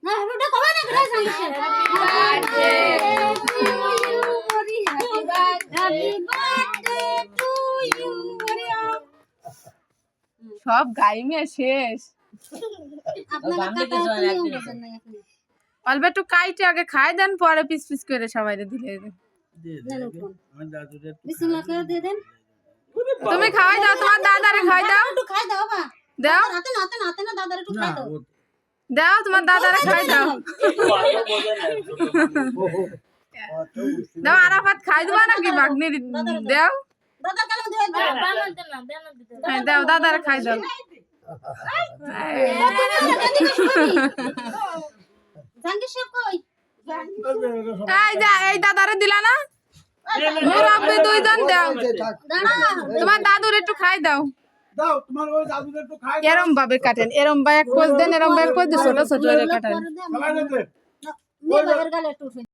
না ওটা কবে না করে সামনে হ্যাপি বার্থডে টু ইউ সব গাইমে শেষ। আপনাকে কাটা দিও না এখন অল্প একটু কাইটে আগে খাই দেন, পরে পিস পিস করে সবাই দিলে বিসমিল্লাহ করে দিয়ে দেন। তুমি খাওয়াই দাও, তোমার দাদারে খাওয়াই দাও। একটু খাই দাও বা দাও হাতে না দাদার একটু খাই দাও। দাও, তোমার দাদারে খাওয়াই দাও। দাও আরাফাত খাই দিবা নাকি বাগনি দাও। দাদার কালে দিয়ে দাও। হ্যাঁ দাও, দাদারে খাই দাও। জাঙ্গির সব কই এই যা, এই দাদারে দিলা না? মুরব্বি দুইজন দাও। তোমার দাদুর একটু খাই দাও। দাও তোমার ওই দাদুদের একটু খাই এরম ভাবে কাটেন, এরম বা এক পোজ দেন, এরম বা এক পোজ ছোট ছোট করে কাটেন। খাওয়াই দিতে মেয়ে বাবার গালে একটু